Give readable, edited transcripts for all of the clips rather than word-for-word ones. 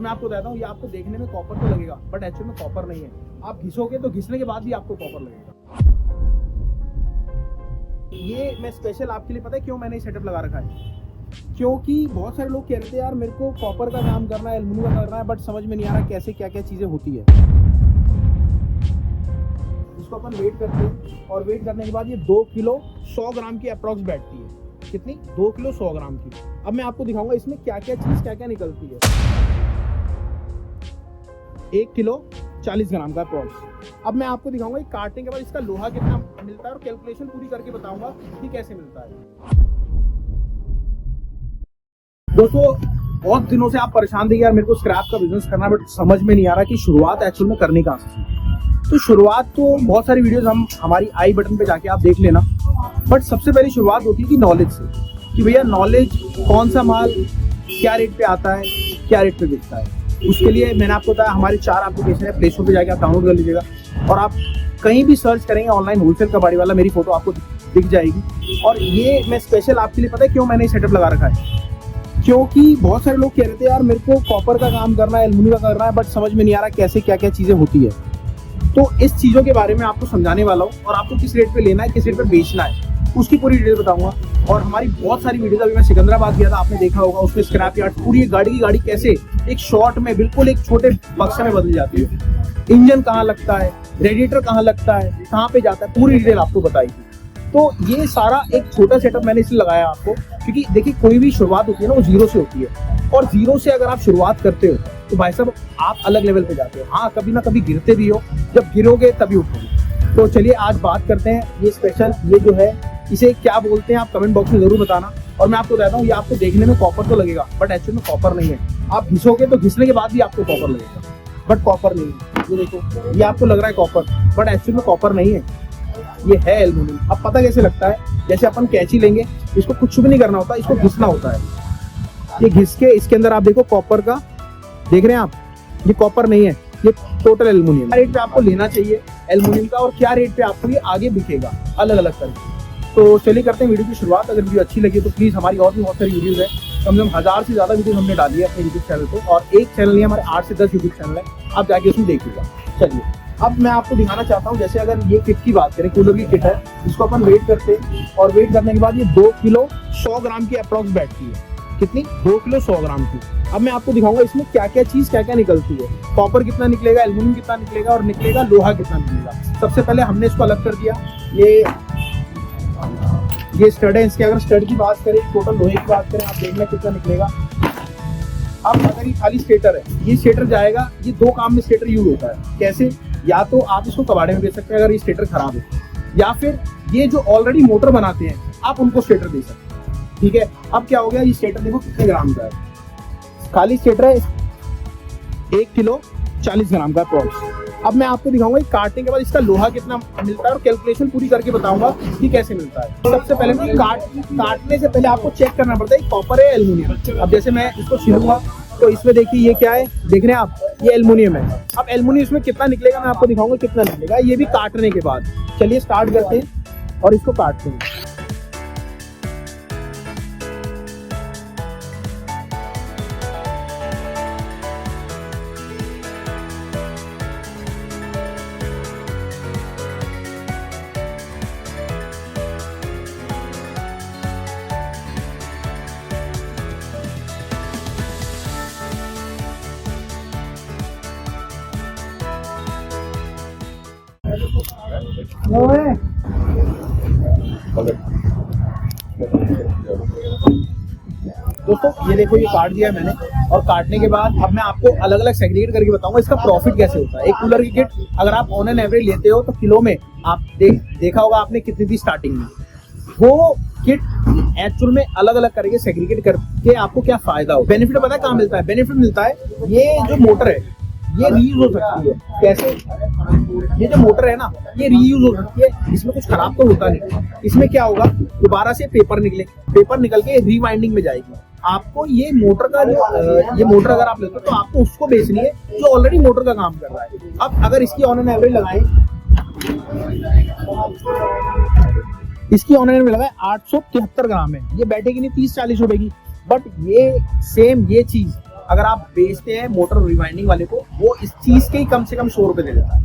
मैं आपको बताता हूँ, ये आपको देखने में कॉपर तो लगेगा बट एक्चुअल में कॉपर नहीं है। आप घिसोगे तो घिसने के बाद भी आपको कॉपर लगेगा। ये मैं स्पेशल आपके लिए, पता है क्यों मैंने ये सेटअप लगा रखा है? क्योंकि बहुत सारे लोग कह रहे थे यार मेरे को कॉपर का काम करना है, एल्युमिनियम का करना है, बट समझ में नहीं आ रहा कैसे क्या क्या चीज़ें होती है। इसको अपन वेट करते हैं और वेट करने के बाद ये 2 किलो 100 ग्राम की अप्रॉक्स बैठती है। कितनी? 2 किलो 100 ग्राम की। अब मैं आपको दिखाऊंगा इसमें क्या क्या चीज़ क्या क्या निकलती है। 1 किलो 40 ग्राम का अप्रॉक्स। अब मैं आपको दिखाऊंगा ये काटने के बाद इसका लोहा कितना मिलता है और कैलकुलेशन पूरी करके बताऊंगा कि कैसे मिलता है। दोस्तों बहुत दिनों से आप परेशान थे यार मेरे को स्क्रैप का बिजनेस करना है, बट समझ में नहीं आ रहा कि शुरुआत एक्चुअल में करनी कहाँ से। तो शुरुआत तो बहुत सारी वीडियोस हमारी आई बटन पे जाके आप देख लेना, बट सबसे पहली शुरुआत होती है कि नॉलेज से, कि भैया नॉलेज कौन सा माल क्या रेट पे आता है, क्या रेट पे बिकता है। उसके लिए मैंने आपको बताया हमारे 4 एप्लीकेशन है, प्ले स्टोर पे जाके आप डाउनलोड कर लीजिएगा और आप कहीं भी सर्च करेंगे ऑनलाइन होलसेल कबाड़ी वाला, मेरी फोटो आपको दिख जाएगी। और ये मैं स्पेशल आपके लिए, पता है क्यों मैंने सेटअप लगा रखा है? क्योंकि बहुत सारे लोग कह रहे थे यार मेरे को कॉपर का काम करना है, एल्युमिनियम का करना है, बट समझ में नहीं आ रहा कैसे क्या क्या चीज़ें होती है। तो इस चीज़ों के बारे में आपको समझाने वाला हूँ और आपको किस रेट पे लेना है, किस रेट पे बेचना है, उसकी पूरी डिटेल बताऊंगा। और हमारी बहुत सारी वीडियोस, अभी मैं सिकंदराबाद गया था, आपने देखा होगा, उसमें स्क्रैप यार्ड पूरी गाड़ी की गाड़ी कैसे एक शॉर्ट में बिल्कुल एक छोटे बक्से में बदल जाती है। इंजन कहाँ लगता है, रेडिएटर कहाँ लगता है, कहाँ पे जाता है, पूरी डिटेल आपको बताई थी। तो ये सारा एक छोटा सेटअप मैंने इसलिए लगाया आपको, क्योंकि देखिए कोई भी शुरुआत होती है ना वो जीरो से होती है, और जीरो से अगर आप शुरुआत करते हो तो भाई साहब आप अलग लेवल पे जाते हो। हाँ कभी ना कभी गिरते भी हो, जब गिरोगे तभी उठोगे। तो चलिए आज बात करते हैं ये स्पेशल, ये जो है इसे क्या बोलते हैं आप कमेंट बॉक्स में जरूर बताना। और मैं आपको बताता हूँ ये आपको देखने में कॉपर तो लगेगा बट एक्चुअल में कॉपर नहीं है। आप घिसोगे तो घिसने के बाद भी आपको कॉपर लगेगा, बट कॉपर नहीं है। ये देखो ये आपको लग रहा है कॉपर, बट एक्चुअल में कॉपर नहीं है, ये है एल्युमिनियम। अब पता कैसे लगता है? जैसे अपन कैंची लेंगे, इसको कुछ भी नहीं करना होता, इसको घिसना होता है। ये घिस के इसके अंदर आप देखो कॉपर का, देख रहे हैं आप, ये कॉपर नहीं है, ये टोटल एल्युमिनियम। क्या रेट पे आपको लेना चाहिए एल्युमिनियम का और क्या रेट पे आपको ये आगे बिकेगा अलग अलग करके। तो चलिए करते हैं वीडियो की शुरुआत। अगर वीडियो अच्छी लगी तो प्लीज, हमारी और भी बहुत सारी वीडियोस है, कम से कम 1000 से ज्यादा वीडियो हमने डाली है अपने यूट्यूब चैनल पे, और एक चैनल नहीं हमारे 8 से 10 यूट्यूब चैनल है, आप जाके उसमें देखिएगा। चलिए अब मैं आपको दिखाना चाहता हूँ, जैसे अगर ये किट की बात करें, कूलर की किट है, इसको अपन वेट करते हैं और वेट करने के बाद ये 2 किलो 100 ग्राम की अप्रॉक्स बैठती है। कितनी? 2 किलो 100 ग्राम की। अब मैं आपको दिखाऊंगा इसमें क्या क्या चीज क्या क्या निकलती है, कॉपर कितना निकलेगा, एल्युमिनियम कितना निकलेगा और निकलेगा लोहा कितना निकलेगा। सबसे पहले हमने इसको अलग कर दिया। ये स्टड है, इसके अगर स्टड की बात करें, टोटल लोहे की बात करें, आप देखना कितना निकलेगा। अब अगर ये खाली स्टेटर है, ये स्टेटर जाएगा, ये 2 काम में स्टेटर यूज होता है। कैसे? या तो आप इसको कबाड़े में दे सकते हैं अगर ये स्टेटर खराब है, या फिर ये जो ऑलरेडी मोटर बनाते हैं आप उनको स्टेटर दे सकते हैं। ठीक है, अब क्या हो गया, ये स्टेटर देखो कितने ग्राम का है, खाली स्टेटर है 1 किलो 40 ग्राम का अप्रॉक्स। अब मैं आपको दिखाऊंगा काटने के बाद इसका लोहा कितना मिलता है और कैलकुलेशन पूरी करके बताऊंगा कि कैसे मिलता है। सबसे पहले ना काटने से पहले आपको चेक करना पड़ता है कॉपर है एल्युमिनियम। अब जैसे मैं इसको छीलूंगा तो इसमें देखिए ये क्या है, देख रहे हैं आप, ये एल्युमिनियम है। अब एल्युमिनियम इसमें कितना निकलेगा मैं आपको दिखाऊंगा कितना निकलेगा, ये भी काटने के बाद। चलिए स्टार्ट करते हैं और इसको काटते हैं। दोस्तों ये देखो ये काट दिया मैंने, और काटने के बाद अब मैं आपको अलग अलग सेग्रीगेट करके बताऊंगा इसका प्रॉफिट कैसे होता है। एक कूलर की किट अगर आप ऑन एन एवरेज लेते हो तो किलो में आप देखा होगा आपने कितनी थी स्टार्टिंग में। वो किट एक्चुअल में अलग अलग करके सेग्रीगेट करके आपको क्या फायदा हो, बेनिफिट पता है कहाँ मिलता है? बेनिफिट मिलता है, ये जो मोटर है ये रीयूज हो सकती है। कैसे? ये जो मोटर है ना ये रीयूज हो सकती है, इसमें कुछ खराब तो होता नहीं। इसमें क्या होगा, दोबारा से पेपर निकल के रीवाइंडिंग में जाएगी। आपको ये मोटर का जो ये मोटर अगर आप लेते हो तो आपको उसको बेचनी है जो ऑलरेडी मोटर का काम कर रहा है। अब अगर इसकी ऑन एन एवरेज लगाएं, इसकी ऑन एन एवरेज लगाएं 873 ग्राम है, ये बैठेगी नहीं 30-40 रुपए की। बट ये सेम ये चीज अगर आप बेचते हैं मोटर रिवाइंडिंग वाले को, वो इस चीज के ही कम से कम 100 रुपए दे देता है,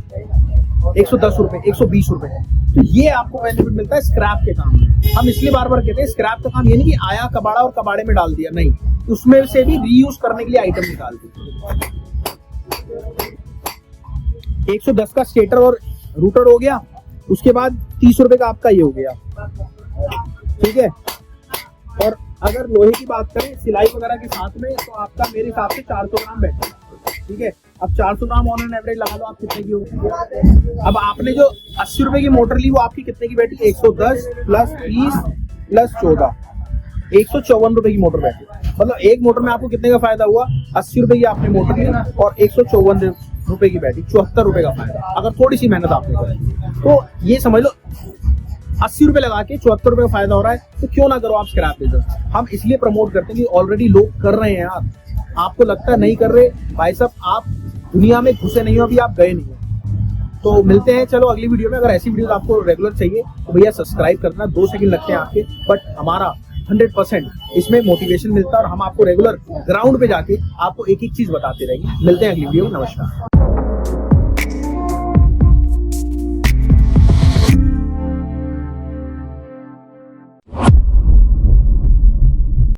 110 रुपए, 120 रुपए। तो ये आपको बेनिफिट मिलता है स्क्रैप के काम में। हम इसलिए बार बार कहते हैं स्क्रैप का काम ये नहीं कि आया कबाड़ा और कबाड़े में डाल दिया, नहीं, उसमें से भी रीयूज करने के लिए आइटम निकाल दी। 110 का स्टेटर और रूटर हो गया, उसके बाद 30 रुपए का आपका ये हो गया, ठीक है। और अगर लोहे की बात करें सिलाई वगैरह के साथ में, तो आपका मेरे हिसाब से 400 ग्राम बैठे, ठीक है। अब 400 ग्राम ऑन एन एवरेज लगा लो आप कितने की होगी। अब आपने जो 80 रुपए की मोटर ली वो आपकी कितने की बैठी, 110 प्लस 30 प्लस 14, 154 रुपए की मोटर बैठी। मतलब एक मोटर में आपको कितने का फायदा हुआ, 80 रुपए की आपने मोटर ली और 154 रुपए की बैठी, 74 रुपए का फायदा, अगर थोड़ी सी मेहनत आपने करी। तो ये समझ लो 80 रुपए लगा के 74 रुपए का फायदा हो रहा है, तो क्यों ना करो आप स्क्रैप बिजनेस। हम इसलिए प्रमोट करते हैं कि ऑलरेडी लोग कर रहे हैं यार। आपको लगता है नहीं कर रहे, भाई साहब आप दुनिया में घुसे नहीं हो, अभी आप गए नहीं हो। तो मिलते हैं चलो अगली वीडियो में। अगर ऐसी वीडियो आपको रेगुलर चाहिए तो भैया सब्सक्राइब करना, 2 सेकंड लगते हैं आपके, बट हमारा 100% इसमें मोटिवेशन मिलता है और हम आपको रेगुलर ग्राउंड पे जाके आपको एक एक चीज बताते रहेंगे। मिलते हैं अगली वीडियो में, नमस्कार।